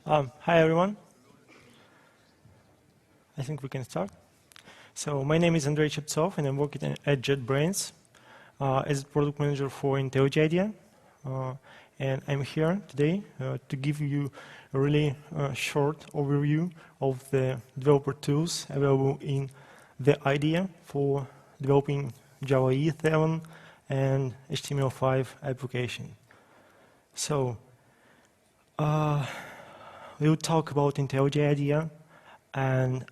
Hi everyone. I think we can start. So my name is Andrey Cheptsov and I'm working at JetBrains as product manager for IntelliJ IDEA. And I'm here today to give you a really short overview of the developer tools available in the IDEA for developing Java E7 and HTML5 application. So we'll talk about IntelliJ IDEA, and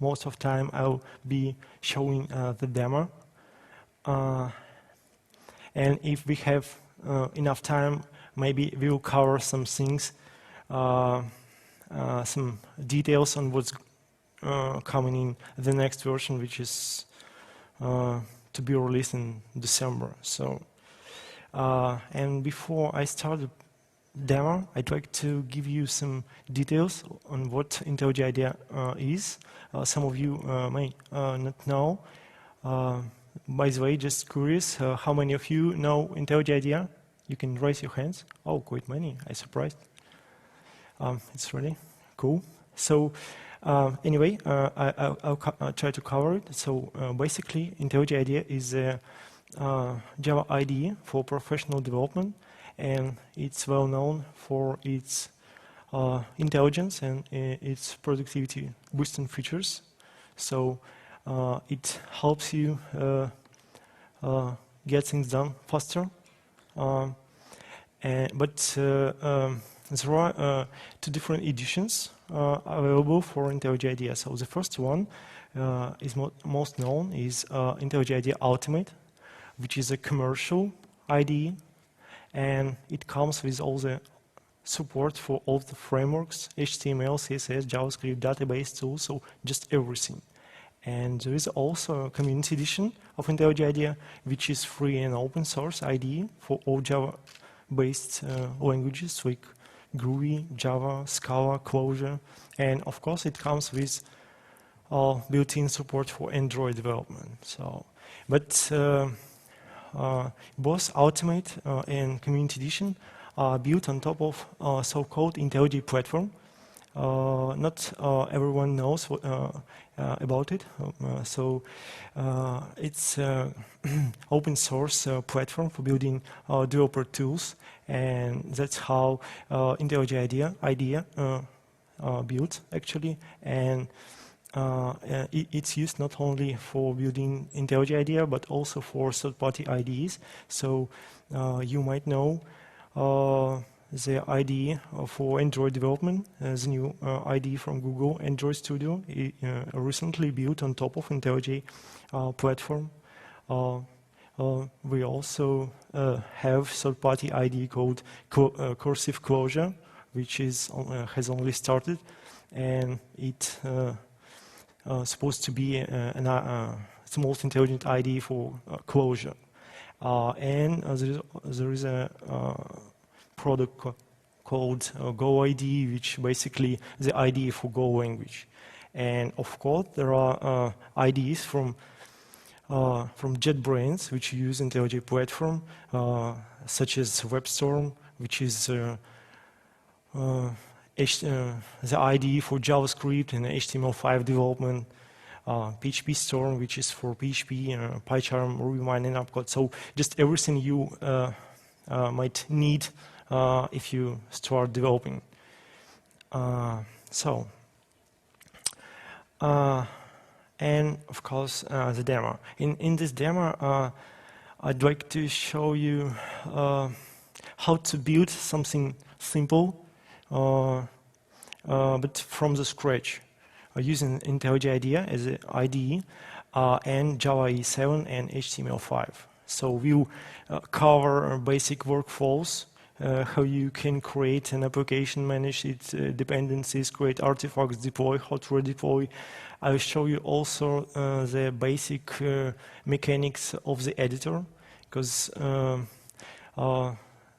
most of the time I'll be showing the demo. And if we have enough time, maybe we'll cover some things, some details on what's coming in the next version, which is to be released in December. So, and before I start the demo, I'd like to give you some details on what IntelliJ IDEA is. Some of you may not know. By the way, just curious, how many of you know IntelliJ IDEA? You can raise your hands. Oh, quite many. I'm surprised. It's really cool. So anyway, I'll try to cover it. So basically, IntelliJ IDEA is a Java IDE for professional development, and it's well known for its intelligence and its productivity boosting features. So it helps you get things done faster. But there are two different editions available for IntelliJ IDEA. So the first one is most known is IntelliJ IDEA Ultimate, which is a commercial IDE, and it comes with all the support for all the frameworks, HTML, CSS, JavaScript, database tools, so just everything. And there is also a community edition of IntelliJ IDEA, which is free and open source IDE for all Java-based languages like Groovy, Java, Scala, Clojure, and of course it comes with built-in support for Android development. So, but both Ultimate and Community Edition are built on top of so-called IntelliJ platform. Not everyone knows about it. So it's open source platform for building developer tools, and that's how IntelliJ IDEA built actually. And it's used not only for building IntelliJ IDEA, but also for third-party IDEs. So you might know the IDE for Android development, the new IDE from Google, Android Studio, recently built on top of IntelliJ platform. We also have third-party IDE called Cursive Clojure, which has only started, and it supposed to be the most intelligent IDE for Clojure. And there is a product called Go IDE, which basically the IDE for Go language. And of course, there are IDEs from JetBrains, which use IntelliJ platform, such as WebStorm, which is the IDE for JavaScript and HTML5 development, PHP Storm, which is for PHP, PyCharm, RubyMine, and Upcode. So just everything you might need if you start developing. And of course the demo. In this demo, I'd like to show you how to build something simple, but from the scratch, using IntelliJ IDEA as an IDE and Java E7 and HTML5. So we'll cover basic workflows, how you can create an application, manage its dependencies, create artifacts, deploy, how to redeploy. I'll show you also the basic mechanics of the editor, because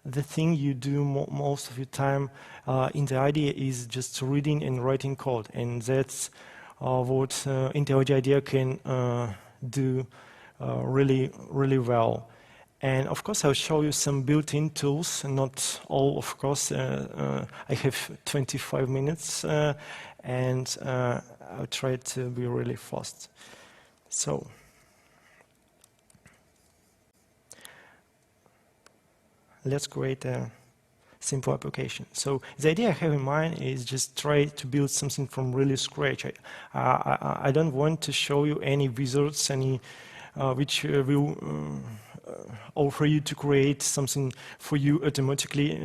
the thing you do most of your time in the IDEA is just reading and writing code, and that's what IntelliJ IDEA can do really well. And of course, I'll show you some built-in tools, not all, of course. I have 25 minutes, and I'll try to be really fast. So, let's create a simple application. So the idea I have in mind is just try to build something from really scratch. I don't want to show you any wizards, any which will offer you to create something for you automatically.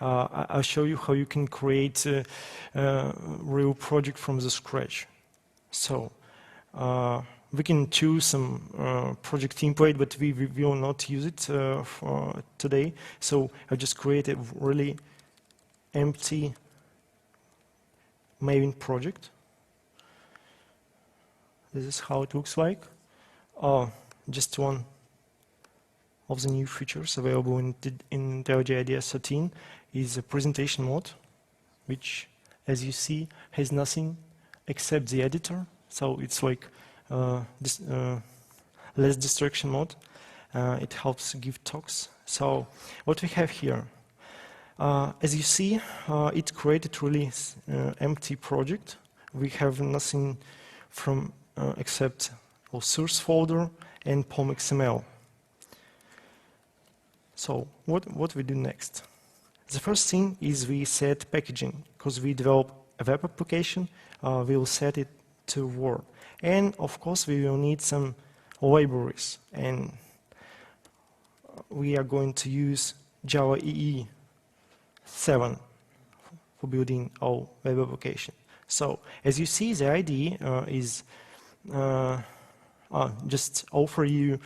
I'll show you how you can create a real project from the scratch. So we can choose some project template, but we will not use it for today. So I just create a really empty Maven project. This is how it looks like. Just one of the new features available in IntelliJ IDEA 13 is a presentation mode, which, as you see, has nothing except the editor. So it's like less distraction mode. It helps give talks. So what we have here, as you see, it created really empty project. We have nothing from except a source folder and POM.xml. So what we do next? The first thing is we set packaging, because we develop a web application. We will set it to Word. And of course, we will need some libraries, and we are going to use Java EE 7 for building our web application. So, as you see, the IDE is just offer you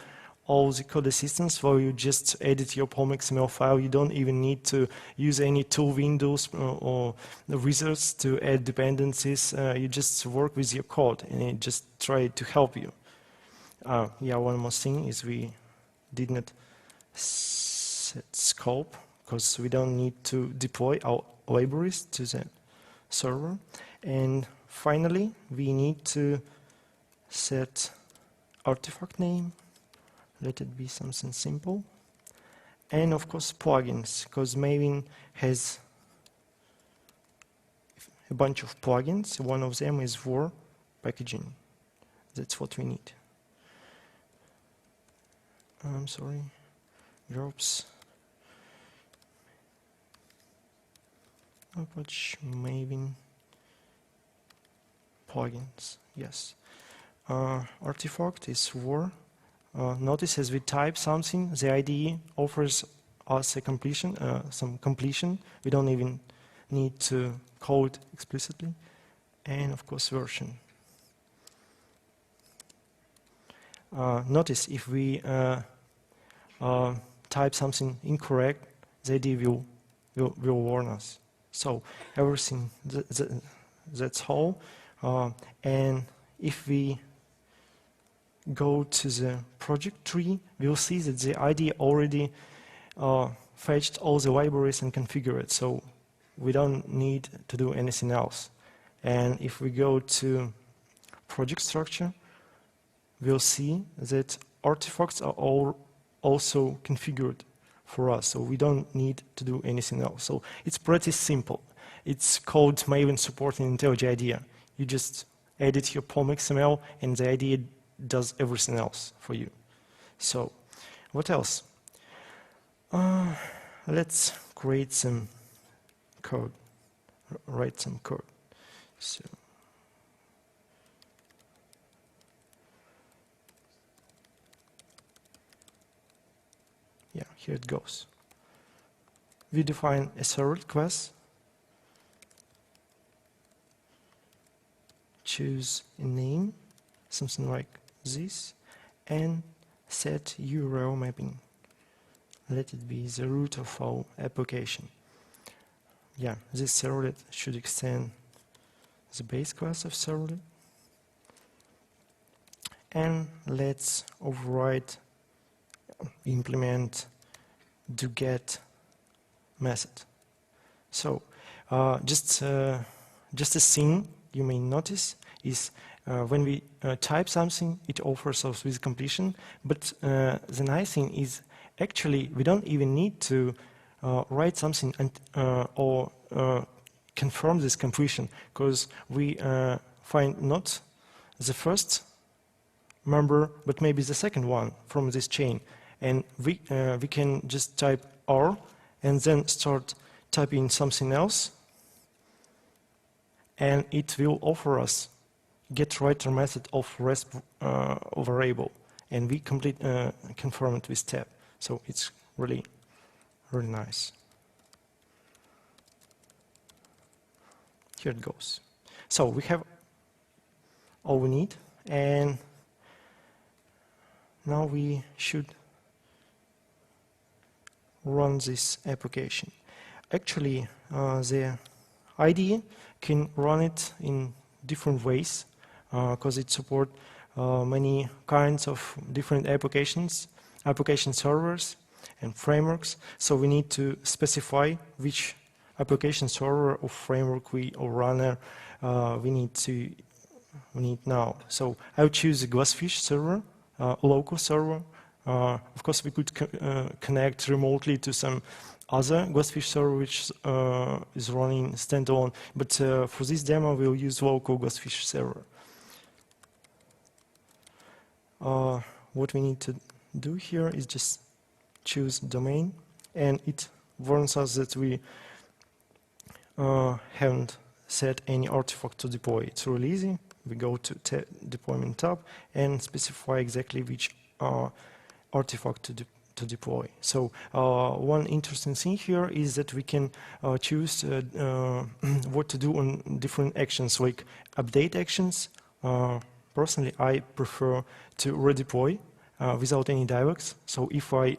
all the code assistance where you just edit your POM.xml file. You don't even need to use any tool windows or the wizards to add dependencies. You just work with your code, and it just try to help you. Yeah, one more thing is we did not set scope, because we don't need to deploy our libraries to the server. And finally, we need to set artifact name. Let it be something simple. And of course, plugins, because Maven has a bunch of plugins. One of them is for packaging. That's what we need. I'm sorry, drops. Apache Maven plugins, yes. Artifact is for. Notice as we type something, the IDE offers us a completion, some completion. We don't even need to call it explicitly. And of course, version. Notice if we type something incorrect, the IDE will warn us. So everything, that's all. And if we go to the project tree, we'll see that the IDE already fetched all the libraries and configured it, so we don't need to do anything else. And if we go to project structure, we'll see that artifacts are all also configured for us, so we don't need to do anything else. So it's pretty simple. It's called Maven support in IntelliJ IDEA. You just edit your POM.xml, and the IDE does everything else for you. So, what else? Let's create some code, write some code. So, yeah, here it goes. We define a servlet class, choose a name, something like this, and set URL mapping. Let it be the root of our application. Yeah, this servlet should extend the base class of servlet. And let's override, implement doGet method. So just a thing you may notice is when we type something, it offers us with completion. But the nice thing is, actually we don't even need to write something or confirm this completion, because we find not the first member but maybe the second one from this chain, and we can just type R and then start typing something else, and it will offer us getWriter method of REST variable, and we confirm it with tab. So it's really nice. Here it goes. So we have all we need, and now we should run this application. Actually, the IDE can run it in different ways, because it supports many kinds of different applications, application servers and frameworks. So we need to specify which application server or framework or runner we need now. So I'll choose the Glassfish server, local server. Of course, we could connect remotely to some other Glassfish server which is running standalone, but for this demo we'll use local Glassfish server. What we need to do here is just choose domain, and it warns us that we haven't set any artifact to deploy. It's really easy. We go to deployment tab and specify exactly which artifact to deploy. So one interesting thing here is that we can choose what to do on different actions, like update actions. Personally, I prefer to redeploy without any dialogues. So if I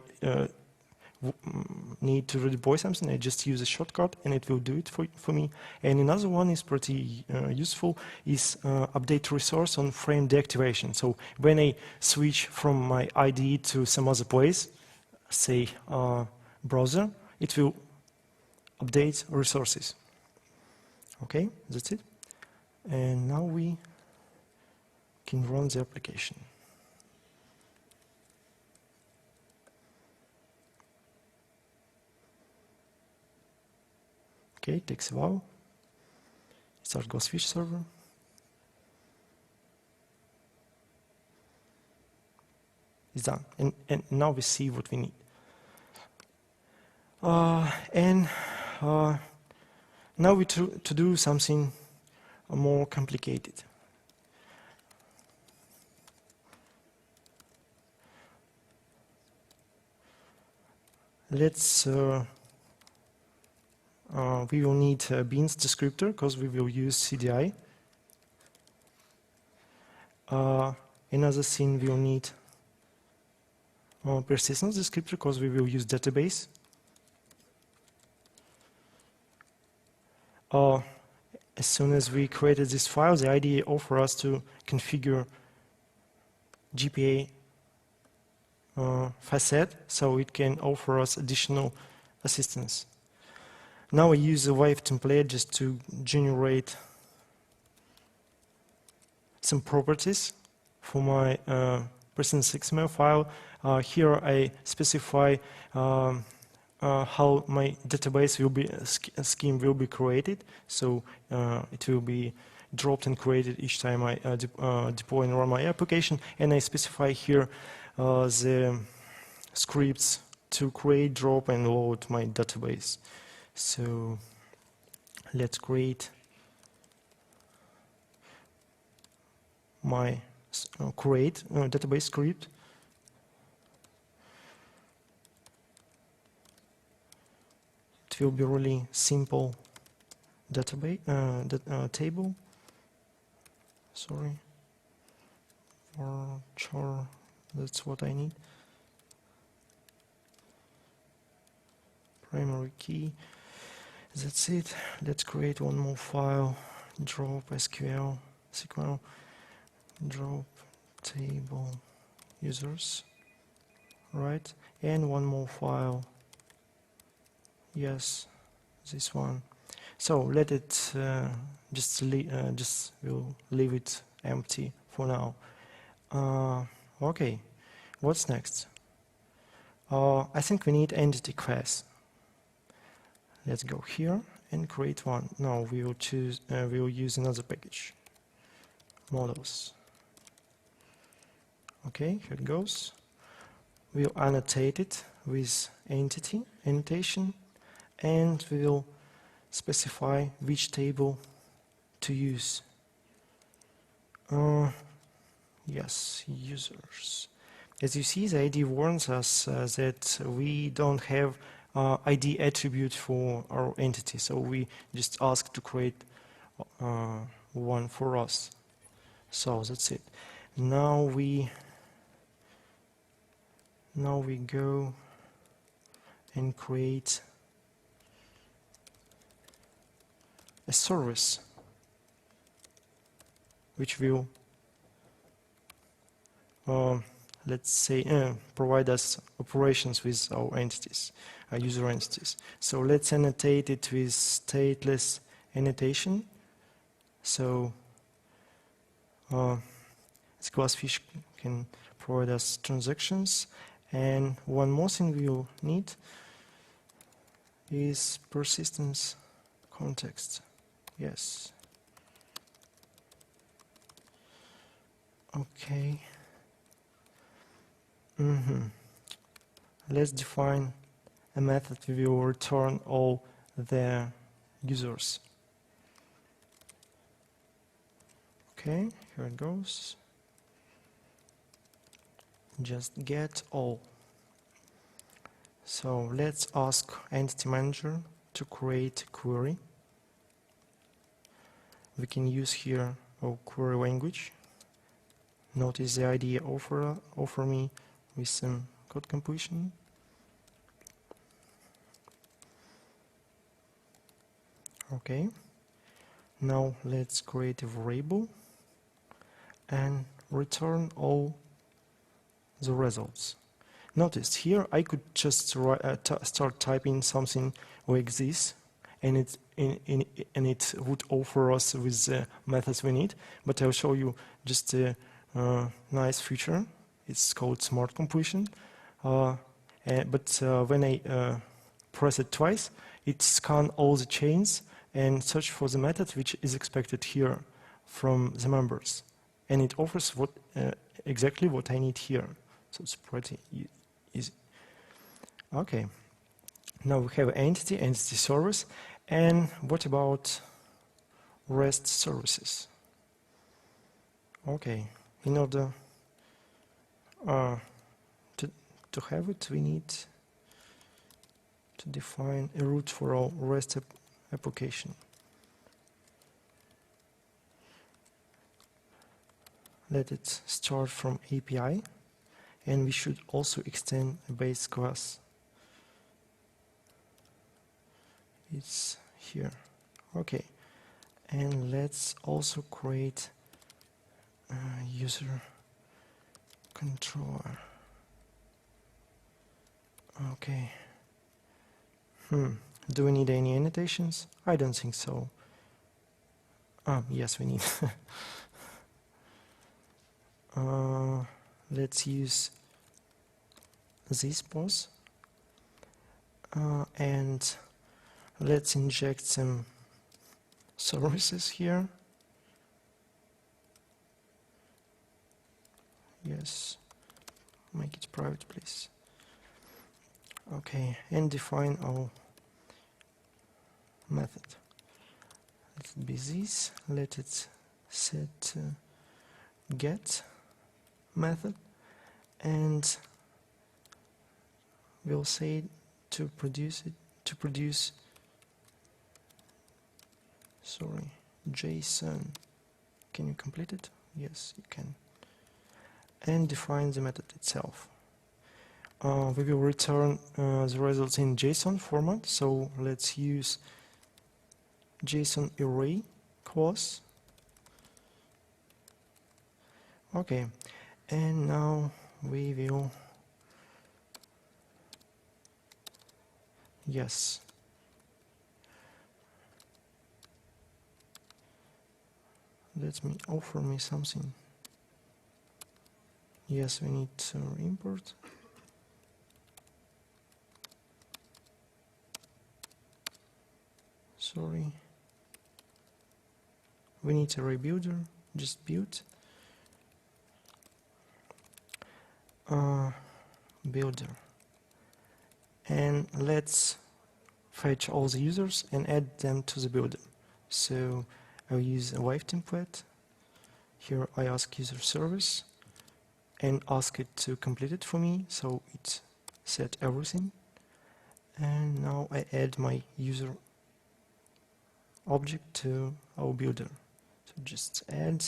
need to redeploy something, I just use a shortcut and it will do it for me. And another one is pretty useful, is update resource on frame deactivation. So when I switch from my IDE to some other place, say browser, it will update resources. Okay, that's it. And now we can run the application. Okay, it takes a while. Start Glassfish server. It's done, and now we see what we need. Now we to do something more complicated. Let's we will need a beans descriptor because we will use CDI. Another thing, we will need persistence descriptor because we will use database. As soon as we created this file, the IDE offers us to configure GPA facet, so it can offer us additional assistance. Now I use a wave template just to generate some properties for my persistence XML file. Here I specify how my database will be scheme will be created. So it will be dropped and created each time I deploy and run my application. And I specify here the scripts to create, drop, and load my database. So let's create my database script. It will be really simple database table. Sorry, char. That's what I need. Primary key. That's it. Let's create one more file. Drop SQL, drop table users, right? And one more file. Yes, this one. So let it we'll leave it empty for now. Okay, what's next? I think we need entity class. Let's go here and create one. Now we will choose. We will use another package. Models. Okay, here it goes. We'll annotate it with entity annotation, and we will specify which table to use. Yes, users. As you see, the ID warns us that we don't have ID attribute for our entity, so we just ask to create one for us. So that's it. Now we go and create a service which will let's say provide us operations with our entities, user entities. So let's annotate it with stateless annotation. So this Glassfish can provide us transactions, and one more thing we will need is persistence context. Yes. Okay. Let's define a method we will return all the users. Okay, here it goes. Just get all. So let's ask Entity Manager to create a query. We can use here our query language. Notice the IDEA offer me with some code completion. Okay. Now let's create a variable and return all the results. Notice here I could just start typing something like this, and it would offer us with the methods we need. But I'll show you just a nice feature. It's called smart completion. But when I press it twice, it scans all the chains and search for the method which is expected here from the members, and it offers what exactly what I need here. So it's pretty easy. Okay. Now we have entity service, and what about REST services? Okay. In order to have it, we need to define a route for our REST application. Let it start from API, and we should also extend a base class. It's here. Okay. And let's also create a user controller. Okay. Do we need any annotations? I don't think so. Yes, we need. Let's use this pause, and let's inject some services here. Yes, make it private, please. Okay, and define our method. Let it be this. Let it set get method, and we'll say to produce JSON. Can you complete it? Yes, you can. And define the method itself. We will return the results in JSON format, so let's use JSON array clause. Okay, and now we will, yes, let me offer me something. Yes, we need to import. sorry. We need a rebuilder, just build. Builder. And let's fetch all the users and add them to the builder. So I'll use a live template. Here I ask user service and ask it to complete it for me, so it set everything. And now I add my user object to our builder. So just add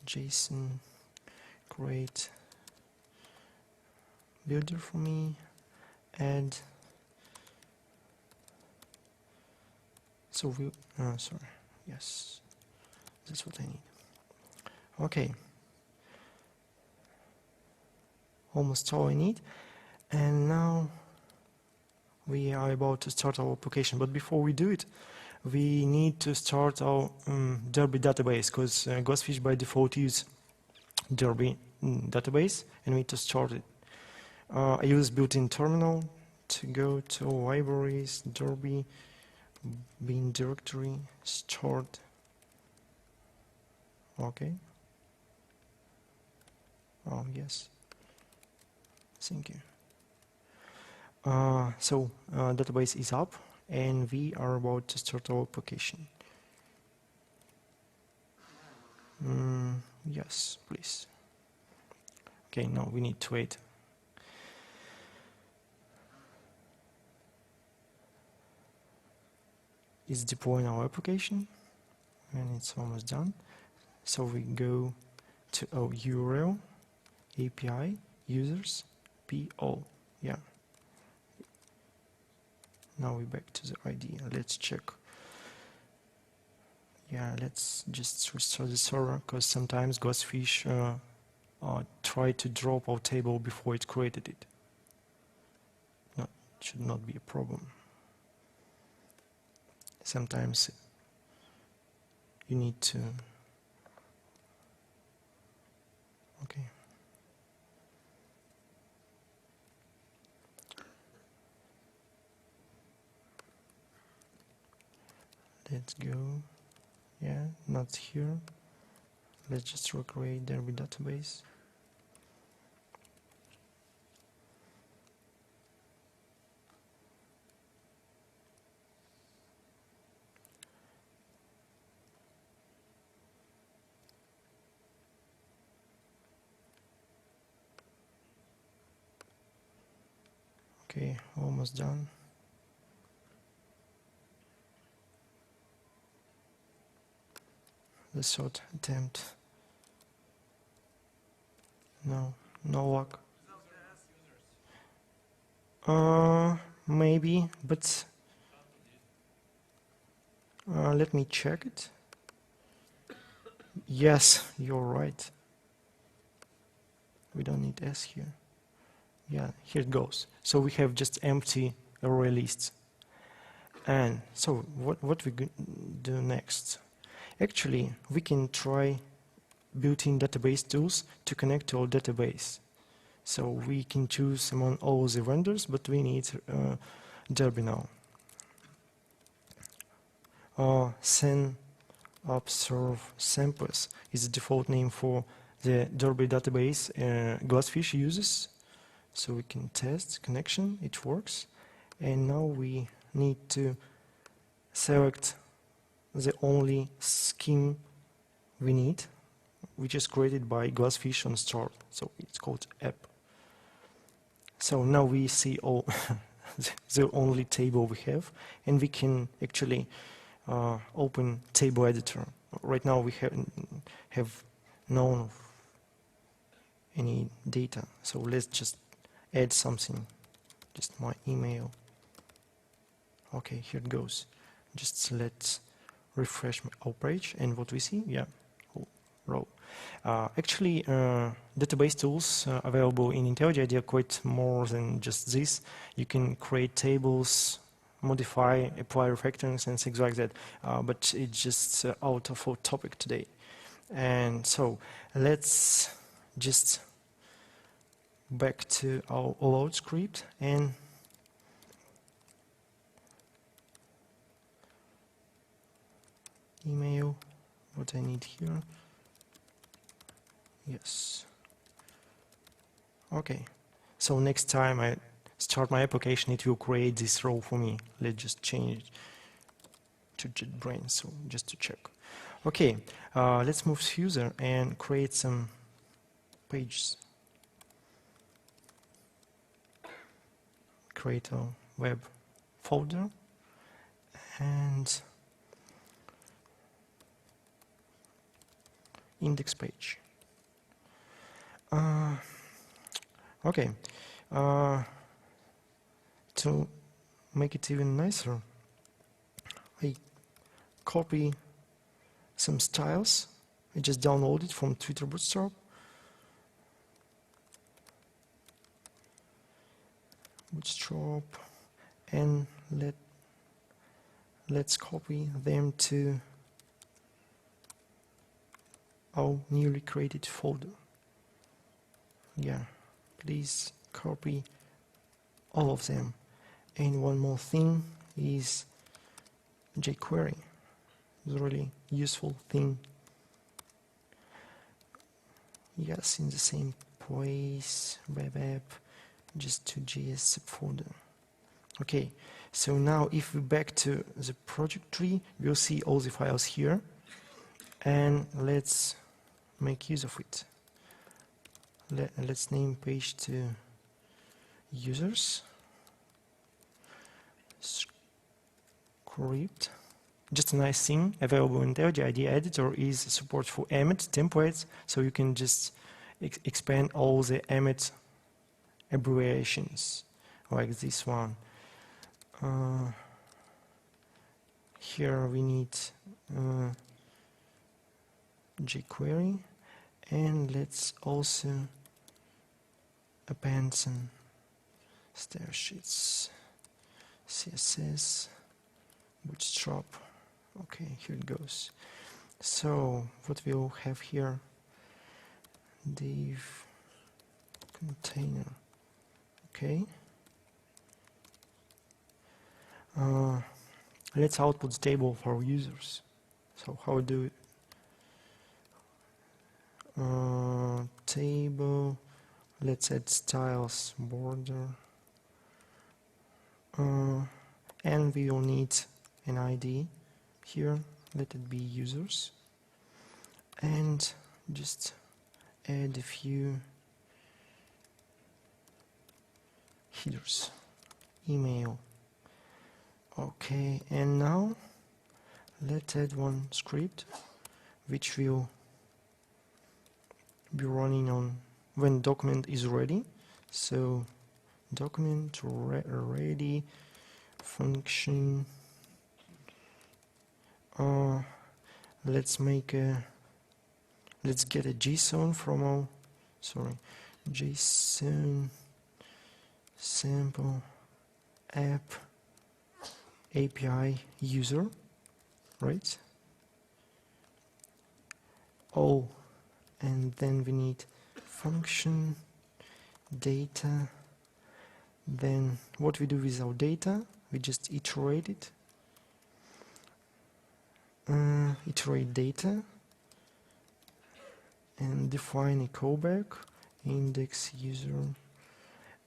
JSON create builder for me, add. So we sorry, yes, that's what I need. Okay, almost all I need. And now we are about to start our application, but before we do it, we need to start our Derby database, because Glassfish by default use Derby database, and we need to start it. I use built-in terminal to go to libraries, Derby, bin directory, start. Okay. Oh yes. Thank you. So database is up, and we are about to start our application. Yes, please. Okay, now we need to wait. It's deploying our application, and it's almost done. So we go to our URL, API, users, PO. Yeah. Now we're back to the IDEA. Let's check. Yeah, let's just restart the server, because sometimes Glassfish try to drop our table before it created it. Should not be a problem. Sometimes you need to. Okay. Let's go. Yeah, not here. Let's just recreate Derby database. Okay, almost done. The short attempt. No luck. Maybe, but let me check it. Yes, you're right. We don't need S here. Yeah, here it goes. So we have just empty array lists. And so what we do next? Actually, we can try built-in database tools to connect to our database. So we can choose among all the vendors, but we need Derby now. Observe samplers is the default name for the Derby database Glassfish uses. So we can test connection, it works. And now we need to select the only scheme we need, which is created by Glassfish on start. So it's called app. So now we see all the only table we have, and we can actually open table editor. Right now we have none of any data. So let's just add something, just my email. Okay, here it goes. Just let's refresh our page, and what we see, yeah, row. Actually, database tools available in IntelliJ IDEA quite more than just this. You can create tables, modify, apply refactorings, and things like that. But it's just out of our topic today. And so let's just back to our load script and email, what I need here. Yes. Okay. So next time I start my application, it will create this row for me. Let's just change it to JetBrains, so just to check. Okay, let's move to user and create some pages. Create a web folder and index page. Okay, to make it even nicer, I copy some styles. I just downloaded from Twitter Bootstrap. And let's copy them to our newly created folder. Yeah, please copy all of them. And one more thing is jQuery. It's a really useful thing. Yes, in the same place, web app, just to JS subfolder. Okay, so now if we back to the project tree, we'll see all the files here, and let's make use of it. Let's name page to users script. Just a nice thing available in IntelliJ IDEA editor is support for Emmet templates, so you can just expand all the Emmet abbreviations like this one. Here we need jQuery, and let's also append some style sheets, CSS, Bootstrap. Okay, here it goes. So what we'll have here, div container. Okay. Let's output the table for users. So how we do it? Table. Let's add styles border. And we will need an ID here. Let it be users. And just add a few headers. Email. Okay, and now let's add one script which will be running on when document is ready. So document ready function. Let's get a JSON from our JSON sample app API user, right? Oh, and then we need function data. Then what we do with our data, we just iterate it. Iterate data and define a callback, index user.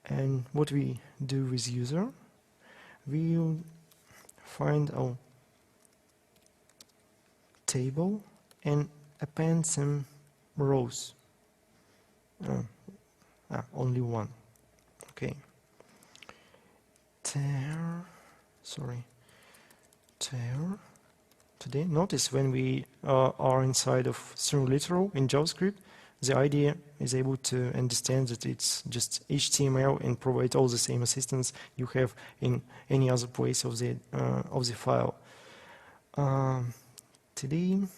And what we do with user, we'll find our table and append some rows. Only one. Okay. Today, notice when we are inside of string literal in JavaScript, the IDEA is able to understand that it's just HTML and provide all the same assistance you have in any other place of the file. Today,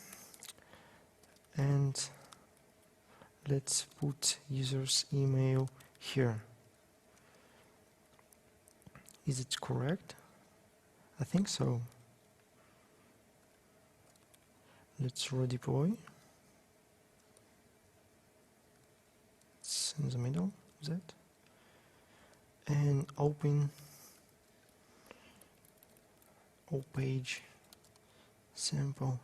and let's put user's email here. Is it correct? I think so. Let's redeploy. It's in the middle of that. And open all page sample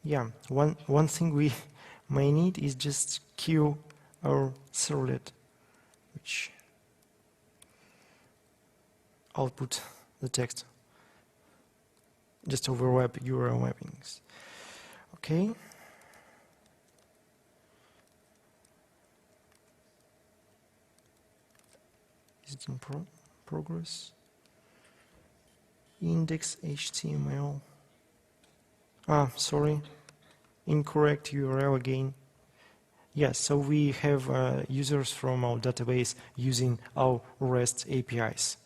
yeah, one thing we may need is just queue our servlet, which output the text, just overlap URL mappings. Okay. Is it in progress? Index HTML. Ah, sorry, incorrect URL again. Yes, so we have users from our database using our REST APIs.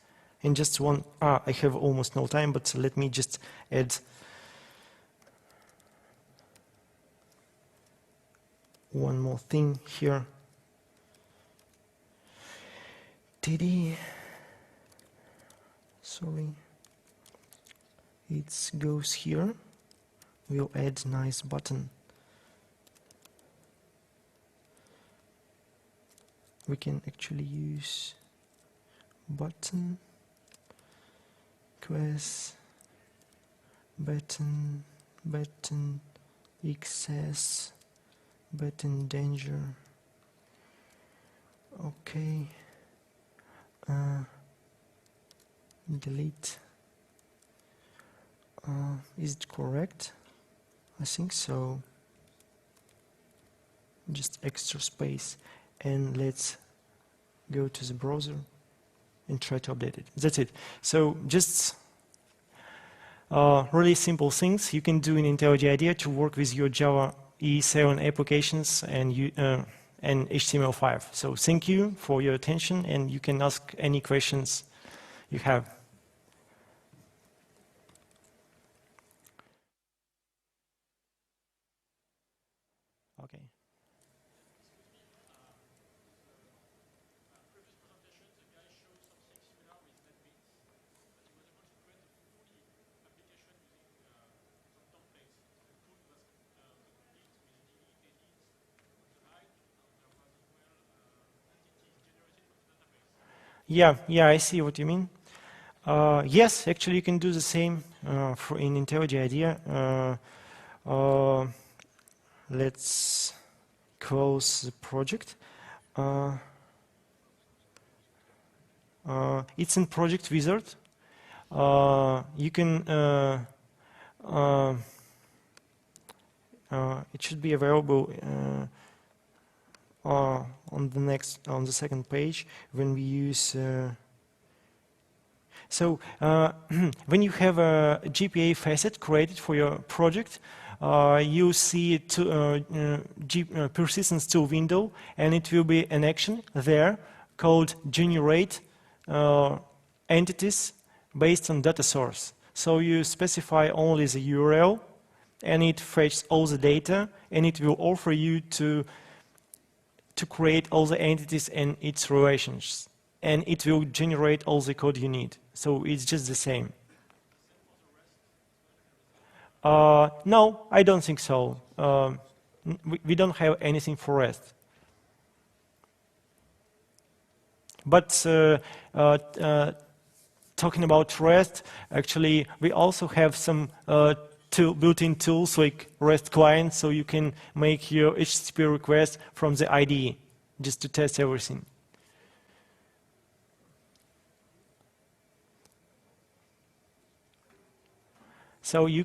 And just one, I have almost no time, but let me just add one more thing here. Sorry, it goes here. We'll add nice button. We can actually use button, quest, button, XS, button danger. Okay. Delete. Is it correct? I think so. Just extra space, and let's go to the browser and try to update it. That's it. So just really simple things you can do in IntelliJ IDEA to work with your Java E7 applications and HTML5. So thank you for your attention, and you can ask any questions you have. Okay. Yeah, I see what you mean. Yes, actually you can do the same in IntelliJ IDEA. Let's close the project. It's in Project Wizard. You can it should be available on the second page when we use. So when you have a GPA facet created for your project, you see persistence tool window, and it will be an action there called generate entities based on data source. So you specify only the URL, and it fetches all the data, and it will offer you to create all the entities and its relations, and it will generate all the code you need. So it's just the same. No, I don't think so. We don't have anything for REST. But talking about REST, actually, we also have some built-in tools like REST client, so you can make your HTTP request from the IDE just to test everything. So you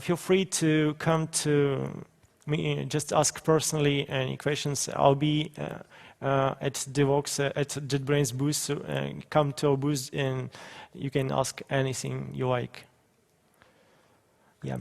feel free to come to me, just ask personally any questions. I'll be at Devox at JetBrains booth, so come to our booth and you can ask anything you like. Yeah.